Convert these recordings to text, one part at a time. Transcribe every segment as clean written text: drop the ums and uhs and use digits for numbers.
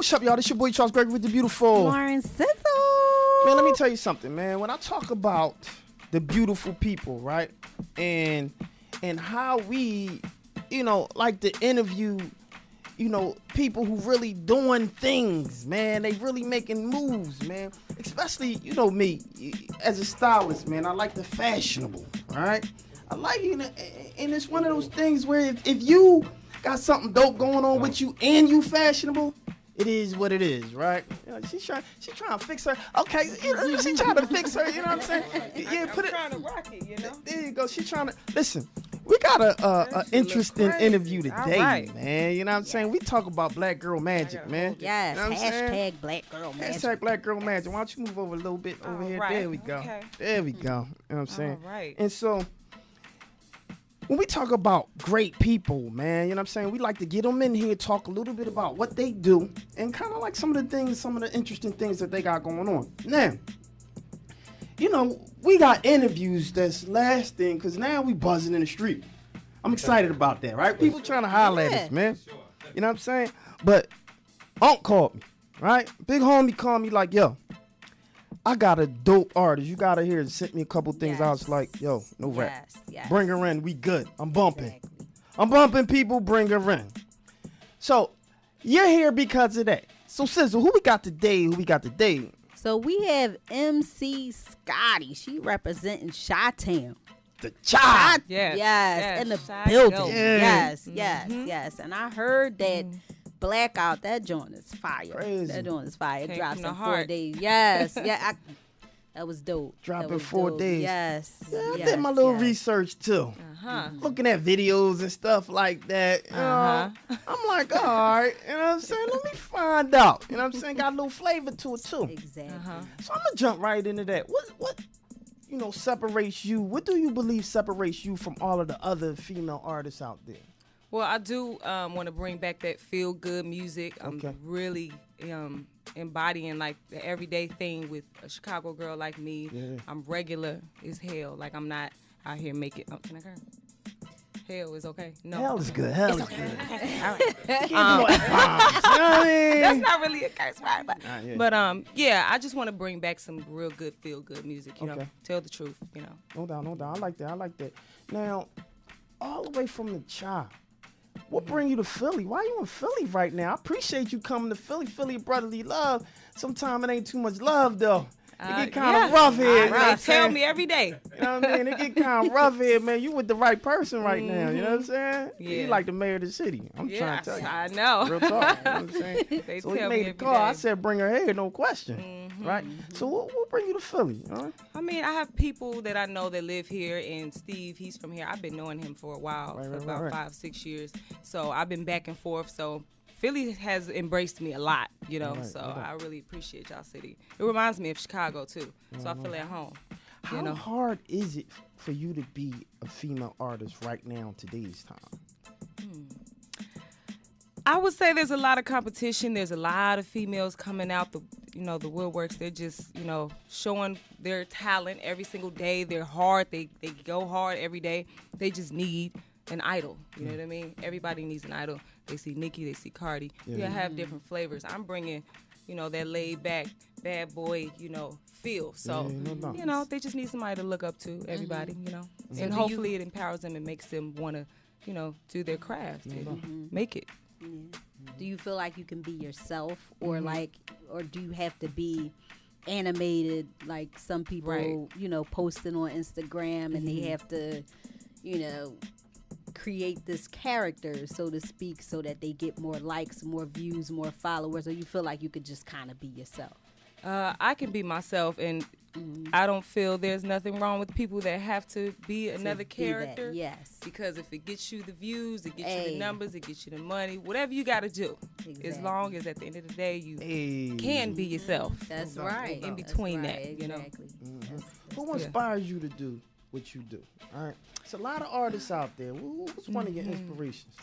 What's up, y'all? This your boy Charles Gregory with the beautiful LaurenSizzle. Man, let me tell you something, man. When I talk about the beautiful people, right, and how we, like to interview, people who really doing things, man. They really making moves, man. Especially, me as a stylist, man. I like the fashionable, right? I like and it's one of those things where if you got something dope going on with you and you fashionable, it is what it is, right? She's trying to fix her. Okay, she's trying to fix her. You know what I'm saying? Yeah, I'm trying to rock it. There you go. She's trying to listen. We got a interesting interview today, man. You know what I'm saying? We talk about black girl magic, man. Yes. You know Hashtag black girl magic. Hashtag black girl magic. Why don't you move over a little bit over here? Right. There we go. Okay. There we go. You know what I'm saying? All right. And so, when we talk about great people, man, you know what I'm saying? We like to get them in here, talk a little bit about what they do, and kind of like some of the interesting things that they got going on. Now, we got interviews that's lasting because now we buzzing in the street. I'm excited about that, right? People trying to holler at us, man. You know what I'm saying? But Unc called me, right? Big homie called me like, yo, I got a dope artist. You got to hear and sent me a couple things. I was like, yo, no rap. Yes. Bring her in. We good. I'm bumping. Exactly. I'm bumping people. Bring her in. So you're here because of that. So Sizzle, who we got today? So we have EMC Scotty. She representing Chi-Town. The child. Yes. In the Chi building. Dope. Yes. Mm-hmm. Yes. And I heard that Blackout, that joint is fire. Crazy. That joint is fire. It Came drops from the in 4 heart. days. Yes. That was dope. Dropping That was 4 dope. days. Yes. Yeah, I yes, did my little yes. research too. Uh-huh. Looking at videos and stuff like that. You know, I'm like, all right. You know what I'm saying? Let me find out. You know what I'm saying? Got a little flavor to it too. Exactly. So I'm gonna jump right into that. What separates you? What do you believe separates you from all of the other female artists out there? Well, I do want to bring back that feel-good music. I'm Okay. really embodying like the everyday thing with a Chicago girl like me. Yeah. I'm regular as hell. Like I'm not out here making. Oh, can I curse? Hell is okay. No. Hell is good. Hell is Okay. good. Okay. All right. You know what I mean? That's not really a curse word, but yeah. yeah, I just want to bring back some real good feel-good music. You know, Okay. tell the truth. No doubt. I like that. Now, all the way from the child, what bring you to Philly? Why you in Philly right now? I appreciate you coming to Philly. Philly brotherly love. Sometimes it ain't too much love though. It get kind of rough here. You know what I'm They tell saying? me every day. You know what I mean? It get kind of rough here, man. You with the right person right now. You know what I'm saying? Yeah. You like the mayor of the city. I'm trying to tell you. I know. Real talk. You know what I'm saying? They So he tell made me the every call. I day. said, bring her here, no question. Right? So what bring you to Philly? All right? I mean, I have people that I know that live here, and Steve, he's from here. I've been knowing him for a while, for about 5-6 years. So I've been back and forth. So Philly has embraced me a lot, so I really appreciate y'all city. It reminds me of Chicago, too. So I feel at home. How hard is it for you to be a female artist right now in today's time? I would say there's a lot of competition. There's a lot of females coming out the woodworks. They're just, showing their talent every single day. They're hard. They go hard every day. They just need an idol. You know what I mean? Everybody needs an idol. They see Nicki, they see Cardi. Yeah, have different flavors. I'm bringing, that laid back, bad boy, feel. So, they just need somebody to look up to, everybody, So and hopefully it empowers them and makes them want to, do their craft and make it. Yeah. Do you feel like you can be yourself, or or do you have to be animated like some people, posting on Instagram and they have to, create this character, so to speak, so that they get more likes, more views, more followers, or you feel like you could just kind of be yourself? I can be myself, and I don't feel there's nothing wrong with people that have to be another character. Yes. Because if it gets you the views, it gets you the numbers, it gets you the money, whatever you got to do. Exactly. As long as at the end of the day you can be yourself. That's right. In between That's right. that, Exactly. Who inspires you to do what you do? All right. It's a lot of artists out there. Who's one of your inspirations?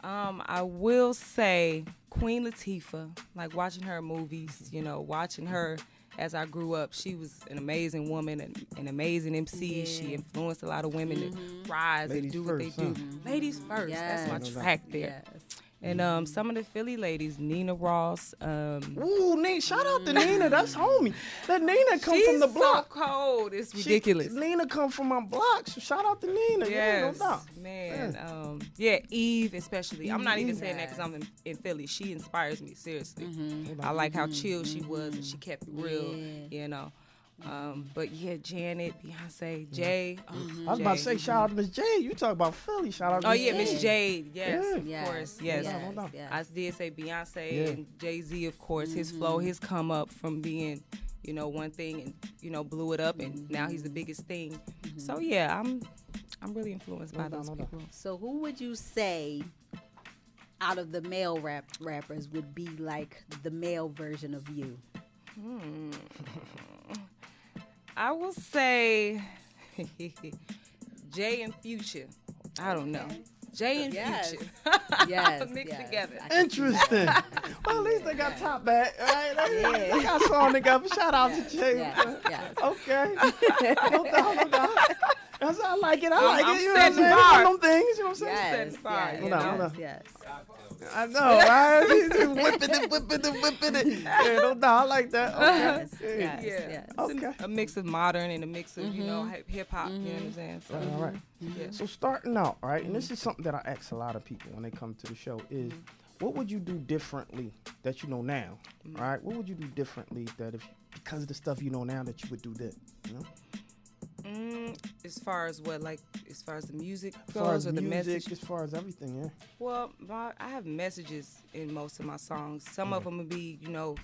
I will say Queen Latifah, like watching her movies, watching her as I grew up. She was an amazing woman, an amazing MC. Yeah. She influenced a lot of women to rise Ladies and do first, what they do. Ladies first. Yes. That's my track there. Yes. And some of the Philly ladies, Nina Ross. Ooh, Nina! Shout out to Nina. That's homie. That Nina come from the block. She's so cold. It's ridiculous. Nina come from my block. So shout out to Nina. Yes, no doubt. Man. Eve especially. I'm not even saying that because I'm in Philly. She inspires me seriously. I like how chill she was and she kept it real. You know. But yeah, Janet, Beyonce, Jay. I was about to say shout out to Miss Jade. You talk about Philly. Shout out to Miss Jade. Yes, Yeah. of course. Yes. I did say Beyonce and Jay-Z, of course. His flow, his come up from being, one thing and, blew it up and now he's the biggest thing. So yeah, I'm really influenced by those people. So who would you say out of the male rappers would be like the male version of you? I will say Jay and Future. I don't know. Jay and Future. Mixed together. Interesting. Well, at least they got top back. Right? They got song together. Shout out to Jay. Yes. Okay. No doubt. That's, I like it. I'm You know what I'm saying? One of them things. You know what I'm saying? Yes. I know, right? Whipping it. Yeah, no doubt. I like that. Okay. Yes. Okay. A mix of modern and a mix of, hip hop. You know what I'm saying? So, All right. So starting out, right, and this is something that I ask a lot of people when they come to the show is, what would you do differently that you know now, right? What would you do differently that because of the stuff you know now that you would do this, As far as what, like, as far as the music As far goes as or the music, message? as far as everything, yeah. Well, I have messages in most of my songs. Some of them will be,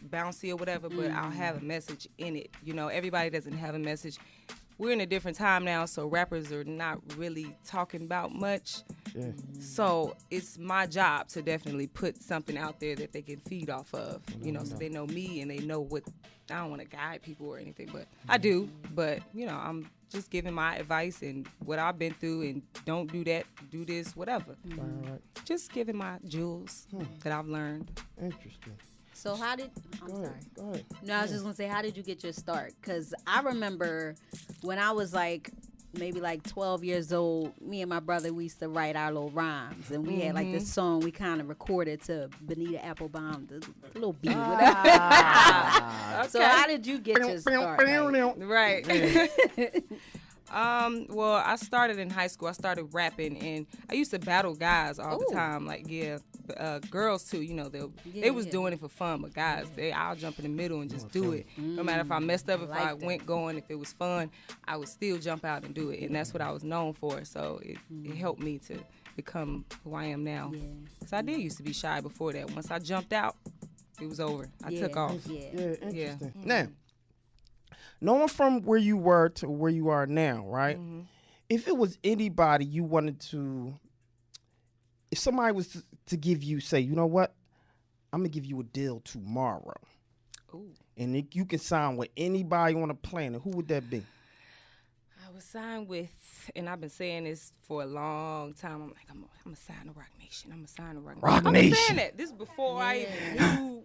bouncy or whatever, but I'll have a message in it. Everybody doesn't have a message. We're in a different time now, so rappers are not really talking about much. Yeah. So it's my job to definitely put something out there that they can feed off of, so they know me and they know what. I don't want to guide people or anything, but I do. But, I'm just giving my advice and what I've been through and don't do that, do this, whatever. Right. Just giving my jewels that I've learned. Interesting. So how did Go ahead. No, I was just gonna say, how did you get your start? Because I remember when I was maybe 12 years old, me and my brother, we used to write our little rhymes, and we had this song we kind of recorded to Benita Applebaum, the little beat. So how did you get your start? Right. Well, I started in high school. I started rapping, and I used to battle guys all the time. Girls too. They was doing it for fun, but guys, I'll jump in the middle and just do it. No matter if I messed up, if I went going, if it was fun, I would still jump out and do it, and that's what I was known for. So it helped me to become who I am now. Because I did used to be shy before that. Once I jumped out, it was over. I took off. Interesting. Now, knowing from where you were to where you are now, right? If it was anybody you wanted to, if somebody was to give you, say, you know what, I'm going to give you a deal tomorrow. Ooh. And you can sign with anybody on the planet, who would that be? I was signed with, and I've been saying this for a long time. I'm like, I'm going to sign to Rock Nation. I'm going to sign to Rock Nation. Rock Nation. I'm saying that. This is before I even knew.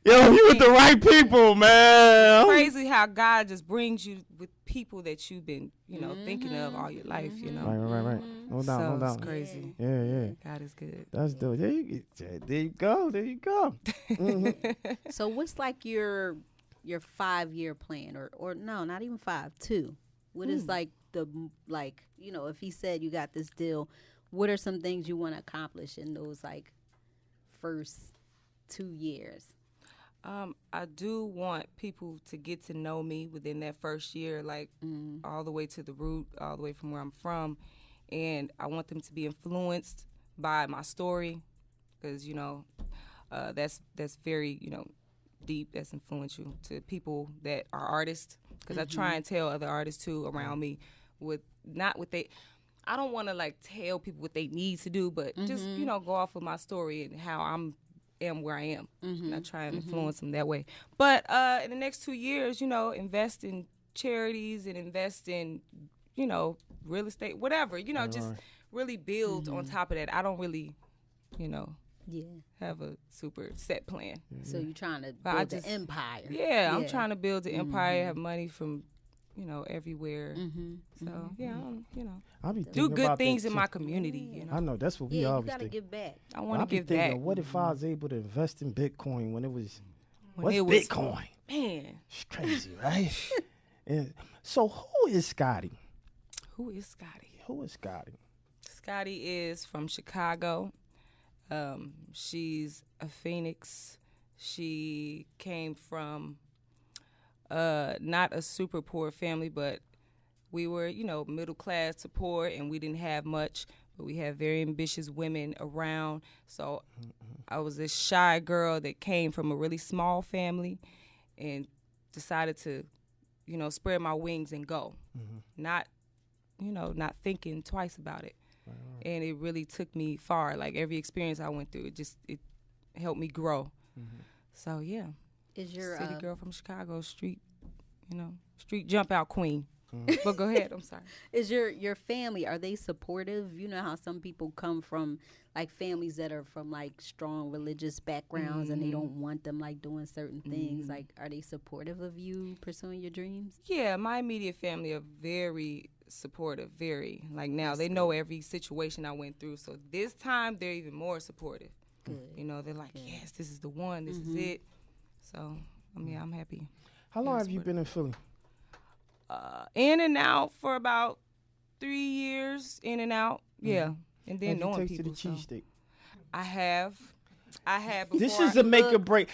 Yo, you with the right people, man. It's crazy how God just brings you with people that you've been, thinking of all your life, Right. No doubt. It's crazy. Yeah. God is good. That's dope. There you go. So what's your 5-year plan, or no, not even 5, 2? What is if he said you got this deal, what are some things you want to accomplish in those first 2 years? I do want people to get to know me within that first year, all the way to the root, all the way from where I'm from. And I want them to be influenced by my story because, that's very, deep, that's influential to people that are artists. Because I try and tell other artists, too, around me I don't want to, tell people what they need to do, but just, go off of my story and how am where I am. And I try and influence them that way. But in the next 2 years, invest in charities and invest in, real estate, whatever, just really build on top of that. I don't really, have a super set plan. So you're trying to build an empire. Yeah, I'm trying to build an empire, have money from you know, everywhere. So yeah, I be do thinking good about things that in too. my community. You know, I know that's what we Yeah, you always gotta think. give back. I want I to be give thinking, back. what if I was able to invest in Bitcoin when it was When what's it was- Bitcoin? Man, It's crazy, right? And so who is Scotty? who is Scotty? Who is Scotty? Scotty is from Chicago. She's a Phoenix. She came from not a super poor family, but we were, you know, middle class to poor, and we didn't have much, but we had very ambitious women around. So I was this shy girl that came from a really small family and decided to, you know, spread my wings and go. Not, you know, not thinking twice about it. And it really took me far. Like every experience I went through, it helped me grow. So yeah, Is your city girl from Chicago, street jump out queen. But go ahead, I'm sorry. Is your family, are they supportive? You know how some people come from like families that are from like strong religious backgrounds and they don't want them like doing certain things. Like, are they supportive of you pursuing your dreams? Yeah, my immediate family are very supportive, very. Like now they know every situation I went through. So this time they're even more supportive. Good. You know, they're like, yes, this is the one, this is it. So, I mean, I'm happy. How long have you been in Philly? In and out for about 3 years, in and out. Yeah. And then Have you knowing tasted people. the So. cheesesteak? I have. Before This is a make or break.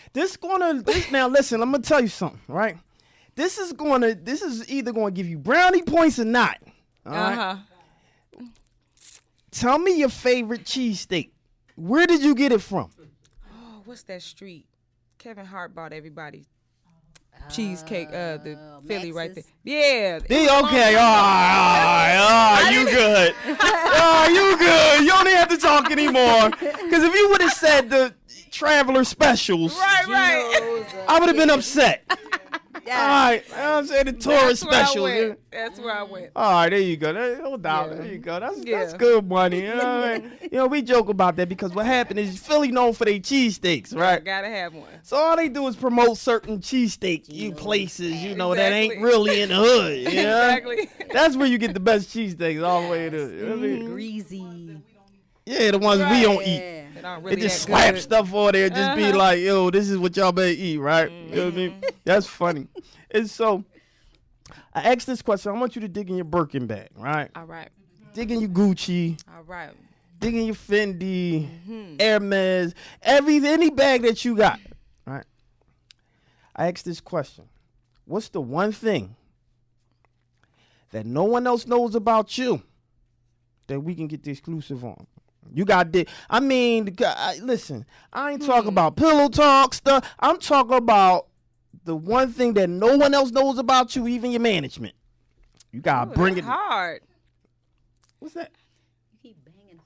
Now listen, I'm gonna tell you something, right? This is either gonna give you brownie points or not. All right? Tell me your favorite cheesesteak. Where did you get it from? Oh, what's that street? Kevin Hart bought everybody cheesecake, the Philly right there. Max's? Yeah. Okay, all right, you good. You good. You don't even have to talk anymore. Because if you would have said the Traveler Specials, Right. I would have been upset. All right, you know what I'm saying? The tourist specials. That's where I went. All right, there you go. No doubt. Yeah. There you go. That's Yeah. good money. You know what I mean? You know, we joke about that because what happened is Philly known for their cheesesteaks, right? Gotta have one. So all they do is promote certain cheesesteak places, you know, that ain't Exactly. really in the hood. You know? Exactly. That's where you get the best cheesesteaks all the way to. You know what I mean? Greasy. Yeah, the ones we don't eat. Yeah. They don't They really just that slap good. stuff on there, just be like, yo, this is what y'all better eat, right? You know what I mean? That's funny. And so, I asked this question. I want you to dig in your Birkin bag, right? All right. Dig in your Gucci, All right. dig in your Fendi, Hermes, any bag that you got, right? I asked this question. What's the one thing that no one else knows about you that we can get the exclusive on? You got this. I mean, listen, I ain't talking about pillow talk stuff. I'm talking about the one thing that no one else knows about you, even your management. You gotta bring it. Hard. What's that? You keep banging,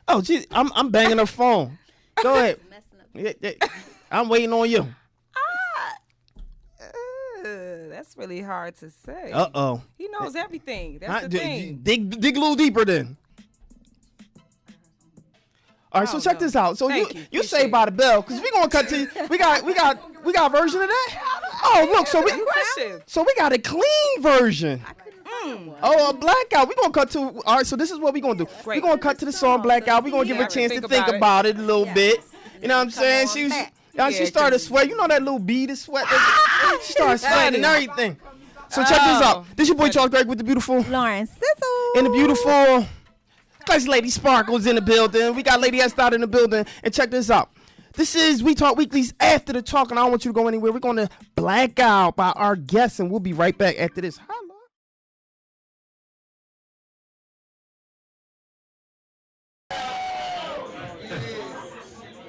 Oh, gee, I'm banging her phone. Go ahead. messing up. Yeah. I'm waiting on you. That's really hard to say. Uh-oh. He knows everything. That's the thing. Dig a little deeper then. All right, so Oh, check no. this out. So Thank you you. saved by the bell, because we're gonna cut to we got a version of that? Oh look, Good question. so we got a clean version. Oh, Blackout. We're going to cut to, all right, so this is what we're going to do. Great. We're going to cut to the song Blackout. We're going to give her a chance to think about it a little bit. You know what I'm saying? She was, she started sweating. You know that little bead of sweat? She started sweating and everything. So check this out. This your boy Charles Greg with the beautiful LaurenSizzle. and the beautiful classy Lady Sparkles in the building. We got Lady S out in the building. And check this out. This is We Talk Weekly's After the Talk, and I don't want you to go anywhere. We're going to Blackout by our guests, and we'll be right back after this. Holla.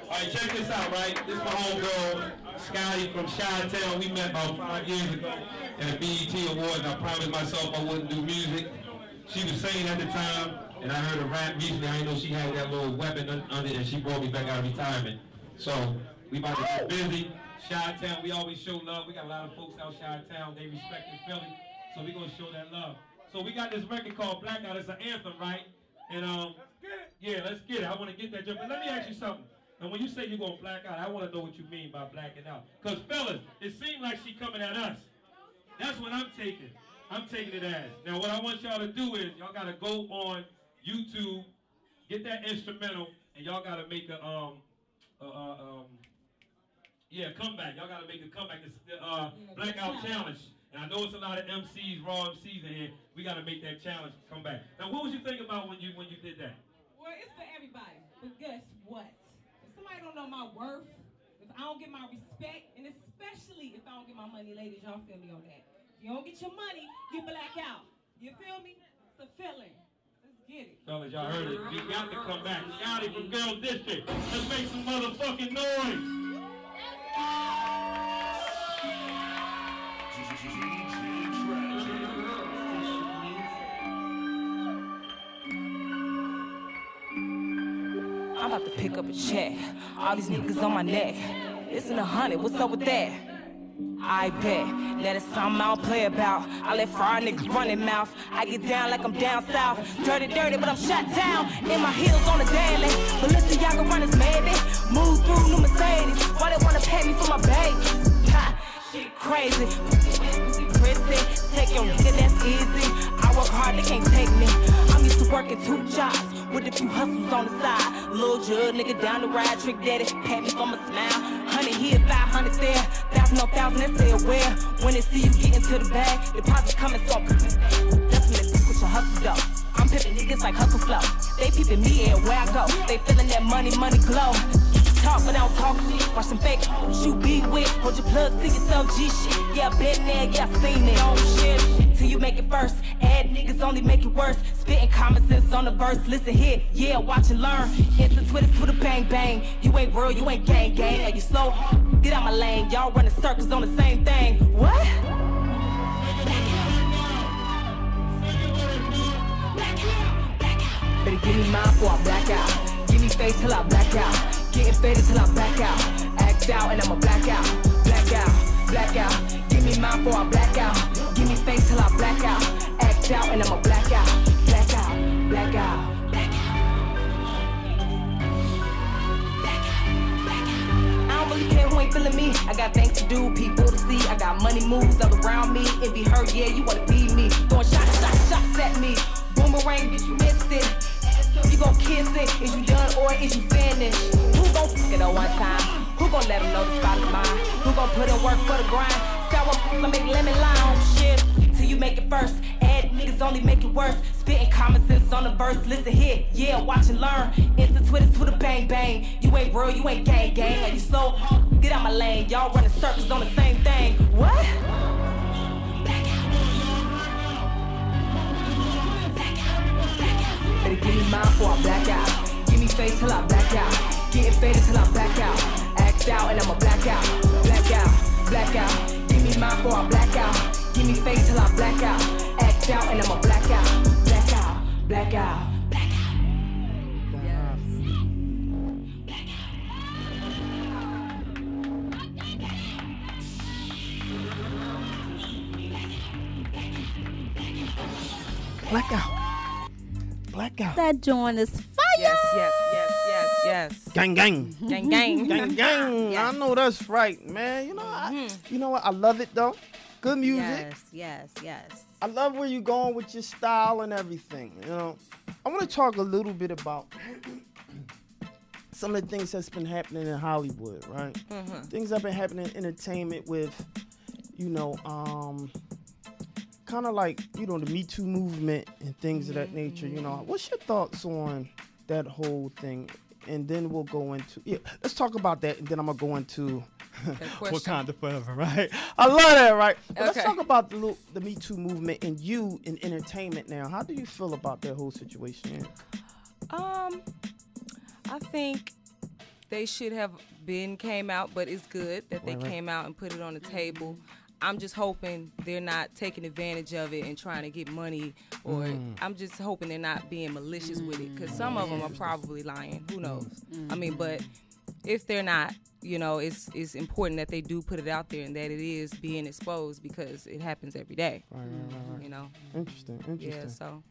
Alright, check this out, right? This is my homegirl, Scotty from Chi-Town. We met about 5 years ago at a BET Awards, and I promised myself I wouldn't do music. She was singing at the time, and I heard her rap recently. I didn't know she had that little weapon under it, and she brought me back out of retirement. So, we about to get busy. Chi-Town, we always show love. We got a lot of folks out Chi-Town. They respect Philly, so we're going to show that love. So we got this record called Blackout. It's an anthem, right? And, yeah, let's get it. I want to get that jump. But let me ask you something. And when you say you're going to black out, I want to know what you mean by blacking out. Because, fellas, it seemed like she coming at us. That's what I'm taking. I'm taking it as. Now, what I want y'all to do is y'all got to go on YouTube, get that instrumental, and y'all got to make a comeback. Y'all got to make a comeback. It's the Blackout Challenge. And I know it's a lot of MCs, raw MCs in here. We got to make that challenge come back. Now, what was you think about when you did that? Well, it's for everybody. But guess what? If somebody don't know my worth, if I don't get my respect, and especially if I don't get my money, ladies, y'all feel me on that. If you don't get your money, you black out. You feel me? It's a feeling. Let's get it. Fellas, y'all heard it. You got to come back. Scotty from Girl District. Let's make some motherfucking noise. I'm about to pick up a check. All these niggas on my neck. Listen 100, what's up with that? I bet that it's something I don't play about. I let fried niggas run their mouth. I get down like I'm down south. Dirty, but I'm shut down. In my heels on the daily. But listen, y'all can run this maybe. Move through new Mercedes. Why they wanna pay me for my baby? Ha, shit crazy. Prison, take your nigga, that's easy. I work hard, they can't take me. I'm used to working 2 jobs with a few hustles on the side. Lil' Jud, nigga down the ride, trick daddy, pat me for my smile. 100 here, 500 there, 1,000 on 1,000, they say where. When they see you get into the bag, deposits coming, so I'm that's when they fuck with your hustle though. I'm pimping niggas like hustle flow. They peeping me everywhere I go. They feeling that money glow. Talk but I don't talk. Watch them fake you be with. Hold your plug to yourself, G shit. Yeah, I been there, yeah, I seen it. Don't shit till you make it first. Add niggas only make it worse. Spitting common sense on the verse. Listen here, yeah, watch and learn. Instant Twitter, bang bang. You ain't real, you ain't gang. Are you slow? Get out my lane. Y'all running circles on the same thing. What? Better give me mine before I black out. Give me face till I black out. Getting faded till I black out. Act out and I'ma black out. Black out. Give me mine before I black out. Give me face till I black out. Act out and I'ma black out. Black out. I don't really care who ain't feeling me. I got things to do, people to see. I got money moves all around me. Envy her, yeah, you wanna be me. Throwing shots at me. Boomerang, bitch, you missed it. You gon' kiss it, is you done or is you finished? Who gon' fuck it at one time? Who gon' let them know the spot is mine? Who gon' put in work for the grind? Sour, I make lemon lime shit till you make it first. Add niggas only make it worse. Spitting common sense on the verse. Listen here, yeah, watch and learn. Instant Twitter, bang bang. You ain't real, you ain't gang. Are you slow? Get out my lane. Y'all running circles on the same thing. What? Better give me mine before I black out. Give me face till I black out. Getting faded till I black out. Act out and I'ma black out. Black out. Give me mine before I black out. Give me face till I black out. Act out and I'ma black out. Black out. Blackout. That joint is fire. Yes. Gang. Gang. Yes. I know that's right, man. You know what? I love it though. Good music. Yes. I love where you're going with your style and everything. I want to talk a little bit about some of the things that's been happening in Hollywood, right? Things that have been happening in entertainment with, kind of like, the Me Too movement and things of that nature. What's your thoughts on that whole thing? And then we'll go into, let's talk about that, and then I'm going to go into Wakanda Forever, right? I love that, right? But let's talk about the Me Too movement and you in entertainment now. How do you feel about that whole situation? I think they should have came out, but it's good that they came out and put it on the table. I'm just hoping they're not taking advantage of it and trying to get money, or I'm just hoping they're not being malicious with it, because some of them are probably lying. Who knows? I mean, but if they're not, it's important that they do put it out there and that it is being exposed, because it happens every day. Right. You know. Interesting. Yeah. So,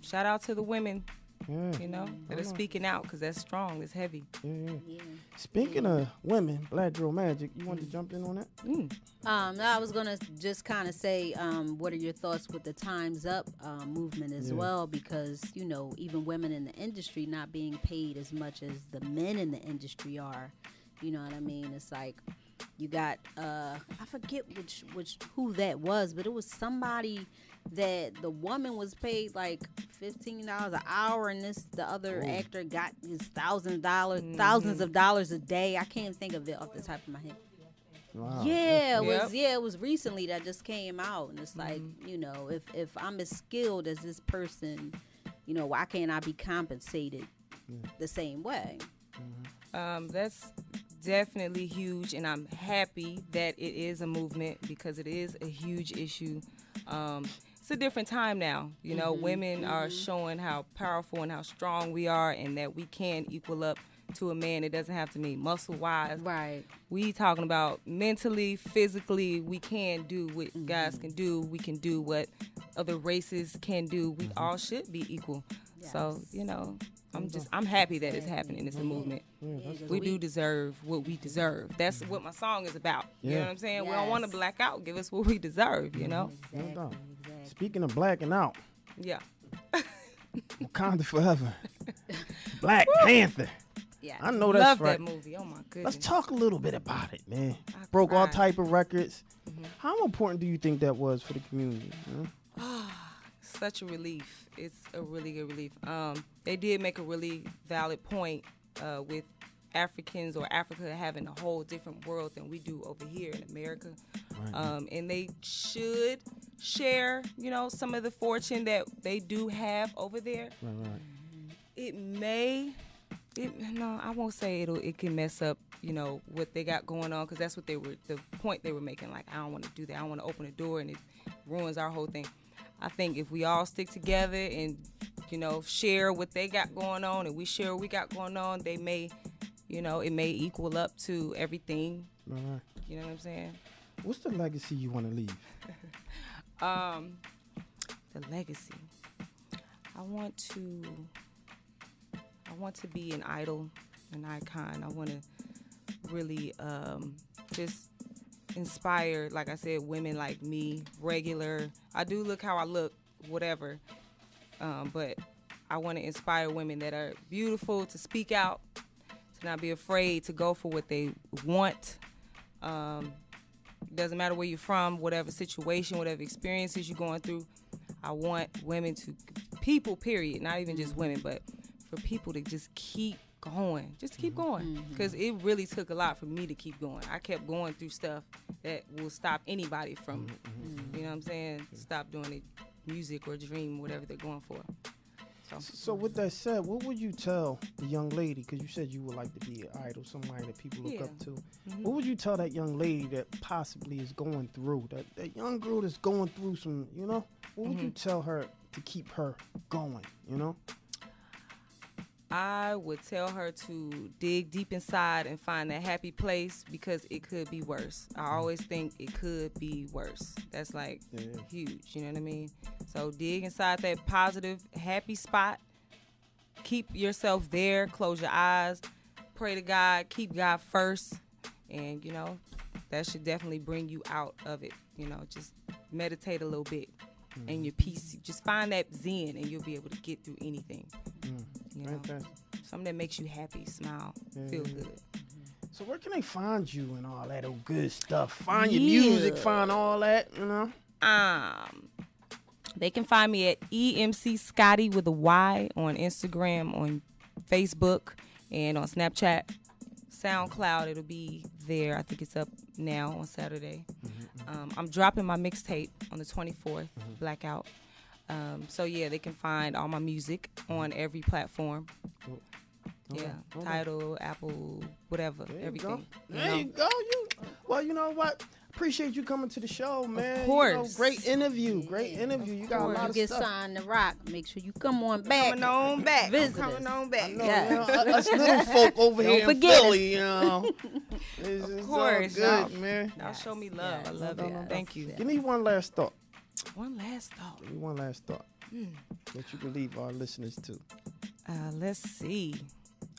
shout out to the women Yeah. You know, that are speaking out, because that's strong, it's heavy. Yeah. Yeah. Speaking of women, Black Girl Magic, you want to jump in on that? No, I was gonna just kind of say, what are your thoughts with the Time's Up movement as well? Because you know, even women in the industry not being paid as much as the men in the industry are. You know what I mean? It's like you got I forget who that was, but it was somebody that the woman was paid like $15 an hour, and the other actor got his thousands of dollars a day. I can't think of it off the top of my head. Wow. Yeah, it was recently that just came out, and it's like, you know, if I'm as skilled as this person, you know, why can't I be compensated the same way? That's definitely huge, and I'm happy that it is a movement, because it is a huge issue. It's a different time now. You know, women are showing how powerful and how strong we are, and that we can equal up to a man. It doesn't have to mean muscle-wise. Right. We talking about mentally, physically, we can do what guys can do. We can do what other races can do. We all should be equal. Yes. So, you know, I'm happy that it's happening. It's a movement. We do deserve what we deserve. That's what my song is about. You know what I'm saying? We don't want to black out. Give us what we deserve, you know? Exactly. Speaking of blacking out, Yeah. Wakanda Forever, Black Panther. Yeah. I know that's Love right. that movie. Oh, my goodness. Let's talk a little bit about it, man. I Broke all cried. type of records. How important do you think that was for the community? You know? Such a relief. It's a really good relief. They did make a really valid point with Africans or Africa having a whole different world than we do over here in America. Right. And they should share, you know, some of the fortune that they do have over there. Right. I won't say it can mess up, you know, what they got going on, because that's what the point they were making. Like, I don't want to do that. I don't want to open the door, and it ruins our whole thing. I think if we all stick together and, you know, share what they got going on, and we share what we got going on, they may, you know, it may equal up to everything. Right. You know what I'm saying? What's the legacy you want to leave? The legacy. I want to be an idol, an icon. I want to really just inspire, like I said, women like me, regular. I do look how I look, whatever. But I want to inspire women that are beautiful to speak out, to not be afraid to go for what they want. Doesn't matter where you're from, whatever situation, whatever experiences you're going through. I want women people, period, not even just women, but for people to just keep going. Just keep going. Because it really took a lot for me to keep going. I kept going through stuff that will stop anybody from, you know what I'm saying, stop doing it, music or dream, whatever they're going for. So with that said, what would you tell the young lady, because you said you would like to be an idol, somebody that people look up to. What would you tell that young lady that possibly is going through, that young girl that's going through some, you know, what would you tell her to keep her going, you know? I would tell her to dig deep inside and find that happy place, because it could be worse. I always think it could be worse. That's like huge, you know what I mean? So dig inside that positive, happy spot. Keep yourself there. Close your eyes. Pray to God. Keep God first. And, you know, that should definitely bring you out of it. You know, just meditate a little bit. And your peace. Just find that zen, and you'll be able to get through anything. You know, something that makes you happy, smile, feel good. So where can they find you and all that old good stuff? Find your music, find all that, you know? They can find me at EMC Scotty with a Y on Instagram, on Facebook, and on Snapchat. SoundCloud, it'll be there. I think it's up now on Saturday. I'm dropping my mixtape on the 24th, Blackout. So yeah, they can find all my music on every platform. Yeah, Tidal, Apple, whatever, everything. There you go. Well, you know what? Appreciate you coming to the show, man. Of course. You know, great interview. You got a lot of get stuff. signed to rock. Make sure you come on back. Coming on back. Visit Coming us. on back. You know, us little folk over Don't here in forget Philly, you know. Of course, all y'all. good, man. Y'all show me love. I love it. Thank you. Give me one last thought. One last thought. Give me one last thought. that you can leave our listeners to? Let's see.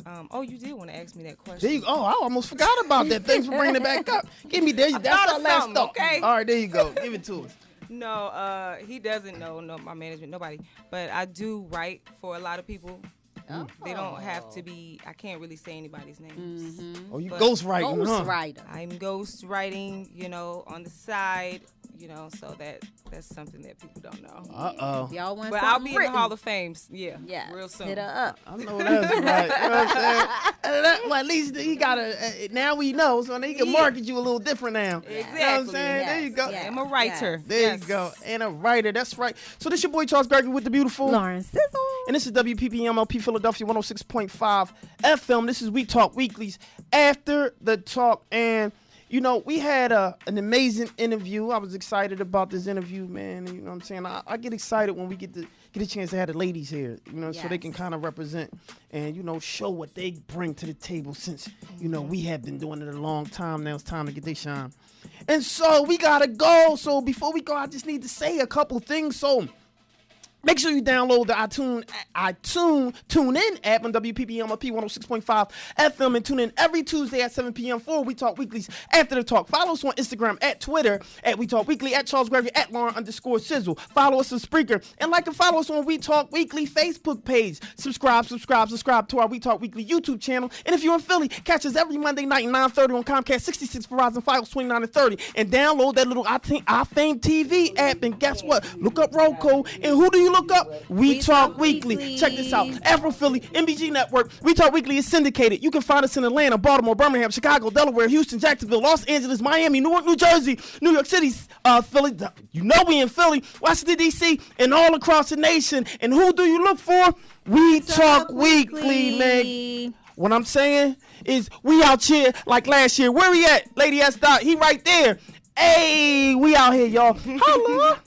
You did want to ask me that question. There you go. Oh, I almost forgot about that. Thanks for bringing it back up. Give me there. That's thought our of last something, thought. okay? All right, there you go. Give it to us. No, he doesn't know. No, my management, nobody. But I do write for a lot of people. They don't have to be. I can't really say anybody's names. Oh, you But ghostwriting, huh? Ghostwriter. I'm ghostwriting, on the side, so that's something that people don't know. Uh-oh. Y'all want But something I'll be in written? the Hall of Fame, Yes. real soon. Hit her up. I know that's right. You know what I'm saying? Well, at least he got now we know, so he can market you a little different now. Exactly. You know what I'm saying? There you go. Yes. I'm a writer. There you go. And a writer. That's right. So this your boy Charles Gregory with the beautiful LaurenSizzle. And this is WPPM LP Philadelphia 106.5 FM. This is We Talk Weeklies After the Talk. And, we had an amazing interview. I was excited about this interview, man. You know what I'm saying? I get excited when we get a chance to have the ladies here, so they can kind of represent and, show what they bring to the table since, we have been doing it a long time. Now it's time to get their shine. And so we got to go. So before we go, I just need to say a couple things. So make sure you download the TuneIn app on WPPM LP 106.5 FM and tune in every Tuesday at 7 p.m. for We Talk Weeklies After the Talk. Follow us on Instagram at Twitter at We Talk Weekly, at Charles Gregory, at Lauren_Sizzle. Follow us on Spreaker and follow us on We Talk Weekly Facebook page. Subscribe to our We Talk Weekly YouTube channel. And if you're in Philly, catch us every Monday night at 9:30 on Comcast 66, Verizon Files 29 and 30. And download that little iFame TV app. And guess what? Look up Roku. And who do you look up? We Talk Weekly. Check this out. Afro Philly, MBG Network. We Talk Weekly is syndicated. You can find us in Atlanta, Baltimore, Birmingham, Chicago, Delaware, Houston, Jacksonville, Los Angeles, Miami, Newark, New Jersey, New York City, Philly. We in Philly, Washington, D.C., and all across the nation. And who do you look for? We Talk Weekly, man. What I'm saying is we out here like last year. Where we at? Lady S. Dot. He right there. Hey, we out here, y'all. Holla.